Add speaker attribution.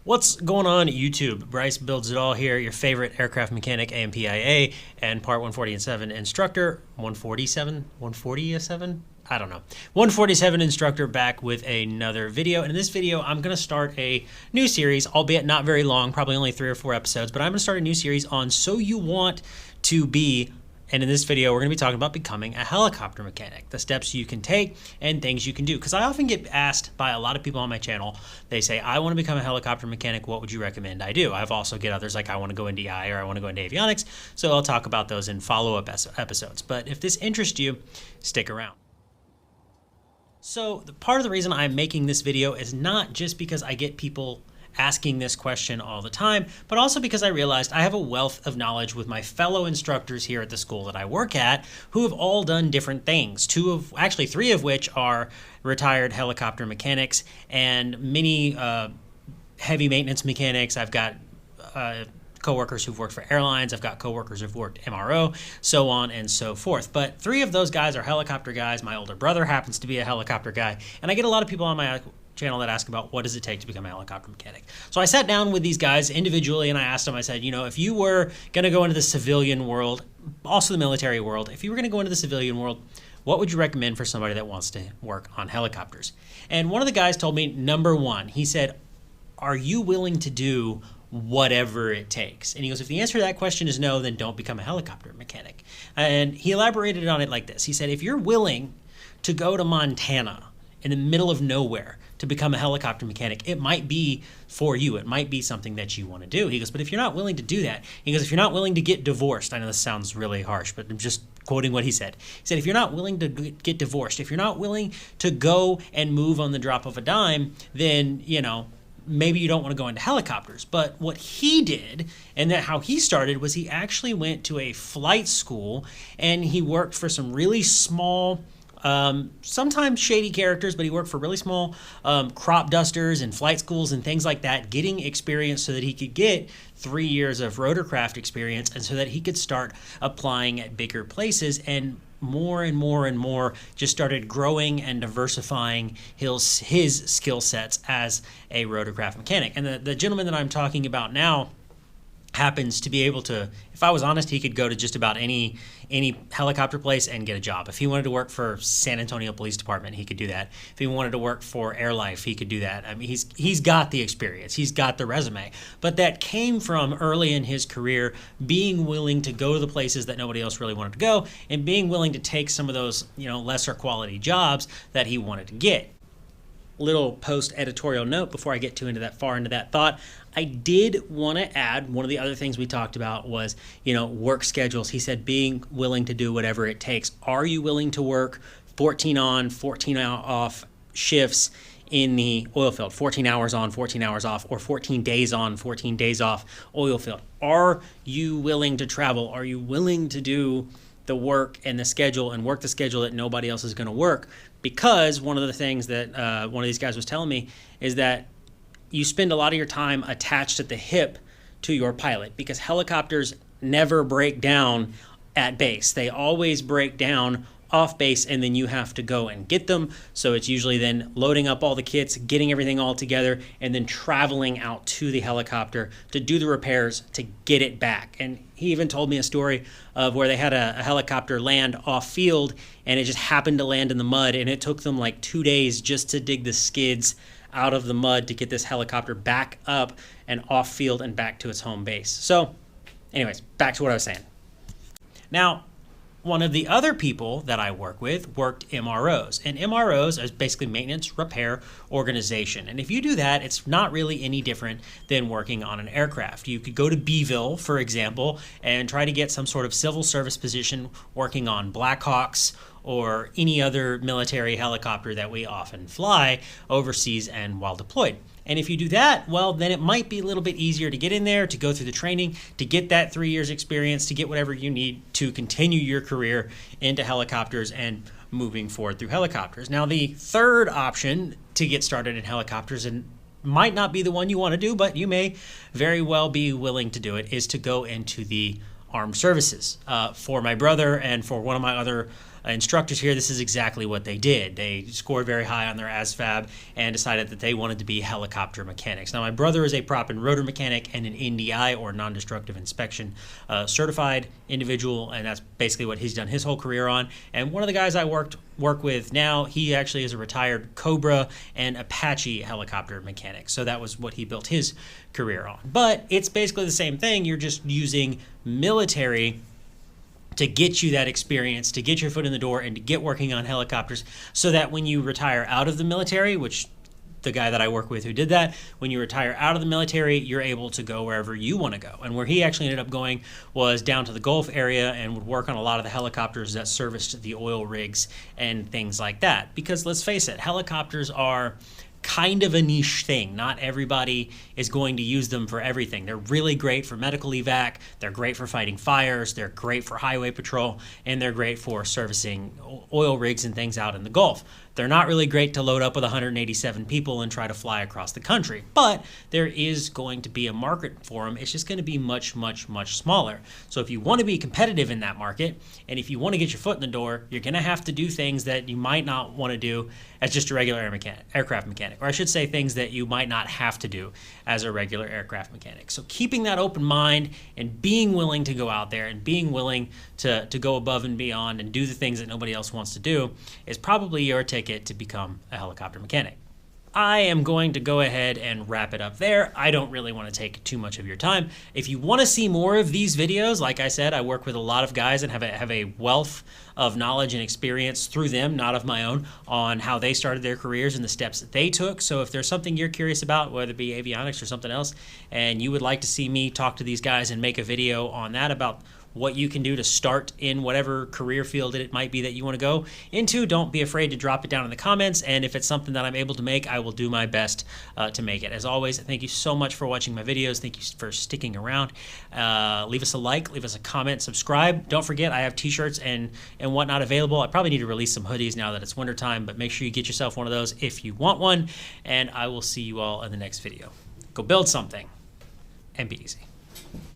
Speaker 1: What's going on YouTube? Bryce Builds It All here, your favorite aircraft mechanic, AMPIA, and Part 147 instructor. 147? 147? I don't know. 147 instructor back with another video. And in this video, I'm going to start a new series, albeit not very long, probably only 3 or 4 episodes, but I'm going to start a new series on So You Want to Be. And in this video, we're going to be talking about becoming a helicopter mechanic, the steps you can take and things you can do. Because I often get asked by a lot of people on my channel, they say, I want to become a helicopter mechanic. What would you recommend I do? I've also get others like, I want to go into EI or I want to go into avionics. So I'll talk about those in follow-up episodes. But if this interests you, stick around. So part of the reason I'm making this video is not just because I get people asking this question all the time, but also because I realized I have a wealth of knowledge with my fellow instructors here at the school that I work at who have all done different things. 3 of which are retired helicopter mechanics and many heavy maintenance mechanics. I've got coworkers who've worked for airlines. I've got coworkers who've worked MRO, so on and so forth. But 3 of those guys are helicopter guys. My older brother happens to be a helicopter guy, and I get a lot of people on my channel that ask about what does it take to become a helicopter mechanic. So I sat down with these guys individually and I asked them, I said, you know, if you were going to go into the civilian world, also the military world, if you were going to go into the civilian world, what would you recommend for somebody that wants to work on helicopters? And one of the guys told me, number 1, he said, are you willing to do whatever it takes? And he goes, if the answer to that question is no, then don't become a helicopter mechanic. And he elaborated on it like this. He said, if you're willing to go to Montana in the middle of nowhere to become a helicopter mechanic, it might be for you. It might be something that you want to do. He goes, but if you're not willing to do that, he goes, if you're not willing to get divorced, I know this sounds really harsh, but I'm just quoting what he said. He said, if you're not willing to get divorced, if you're not willing to go and move on the drop of a dime, then, you know, maybe you don't want to go into helicopters. But what he did, and how he started, was he actually went to a flight school and he worked for some really small, sometimes shady characters, but he worked for really small crop dusters and flight schools and things like that, getting experience so that he could get 3 years of Rotorcraft experience and so that he could start applying at bigger places, and more and more and more just started growing and diversifying his skill sets as a Rotorcraft mechanic. And the gentleman that I'm talking about now happens to be able to, if I was honest, he could go to just about any helicopter place and get a job. If he wanted to work for San Antonio Police Department, he could do that. If he wanted to work for Air Life, he could do that. I mean, he's got the experience, he's got the resume, but that came from early in his career being willing to go to the places that nobody else really wanted to go and being willing to take some of those, you know, lesser quality jobs that he wanted to get. Little post editorial note before I get far into that thought. I did want to add, one of the other things we talked about was, you know, work schedules. He said being willing to do whatever it takes. Are you willing to work 14 on, 14 off shifts in the oil field, 14 hours on, 14 hours off, or 14 days on, 14 days off oil field? Are you willing to travel? Are you willing to do the work and the schedule and work the schedule that nobody else is going to work? Because one of the things that one of these guys was telling me is that you spend a lot of your time attached at the hip to your pilot, because helicopters never break down at base. They always break down off base, and then you have to go and get them. So it's usually then loading up all the kits, getting everything all together, and then traveling out to the helicopter to do the repairs to get it back. And he even told me a story of where they had a helicopter land off field, and it just happened to land in the mud, and it took them like 2 days just to dig the skids out of the mud to get this helicopter back up and off field and back to its home base. So anyways, back to what I was saying. Now, one of the other people that I work with worked MROs, and MROs is basically maintenance, repair, organization. And if you do that, it's not really any different than working on an aircraft. You could go to Beeville, for example, and try to get some sort of civil service position working on Blackhawks or any other military helicopter that we often fly overseas and while deployed. And if you do that, well, then it might be a little bit easier to get in there, to go through the training, to get that 3 years experience, to get whatever you need to continue your career into helicopters and moving forward through helicopters. Now, the third option to get started in helicopters, and might not be the one you want to do, but you may very well be willing to do it, is to go into the armed services. For my brother and for one of my other instructors here, this is exactly what they did. They scored very high on their ASVAB and decided that they wanted to be helicopter mechanics. Now, my brother is a prop and rotor mechanic and an NDI, or non-destructive inspection certified individual, and that's basically what he's done his whole career on. And one of the guys I work with now, he actually is a retired Cobra and Apache helicopter mechanic. So that was what he built his career on. But it's basically the same thing. You're just using military to get you that experience, to get your foot in the door, and to get working on helicopters, so that when you retire out of the military, which the guy that I work with who did that, when you retire out of the military, you're able to go wherever you want to go. And where he actually ended up going was down to the Gulf area and would work on a lot of the helicopters that serviced the oil rigs and things like that. Because let's face it, helicopters are kind of a niche thing. Not everybody is going to use them for everything. They're really great for medical evac, they're great for fighting fires, they're great for highway patrol, and they're great for servicing oil rigs and things out in the Gulf. They're not really great to load up with 187 people and try to fly across the country, but there is going to be a market for them. It's just going to be much, much, much smaller. So if you want to be competitive in that market, and if you want to get your foot in the door, you're going to have to do things that you might not want to do as just a regular aircraft mechanic, or I should say things that you might not have to do as a regular aircraft mechanic. So keeping that open mind and being willing to go out there and being willing to go above and beyond and do the things that nobody else wants to do is probably your ticket to become a helicopter mechanic. I am going to go ahead and wrap it up there. I don't really want to take too much of your time. If you want to see more of these videos, like I said, I work with a lot of guys and have a wealth of knowledge and experience through them, not of my own, on how they started their careers and the steps that they took. So if there's something you're curious about, whether it be avionics or something else, and you would like to see me talk to these guys and make a video on that about what you can do to start in whatever career field it might be that you want to go into, don't be afraid to drop it down in the comments. And if it's something that I'm able to make, I will do my best to make it. As always, thank you so much for watching my videos. Thank you for sticking around. Leave us a like, leave us a comment, subscribe. Don't forget, I have t-shirts and whatnot available. I probably need to release some hoodies now that it's wintertime, but make sure you get yourself one of those if you want one. And I will see you all in the next video. Go build something and be easy.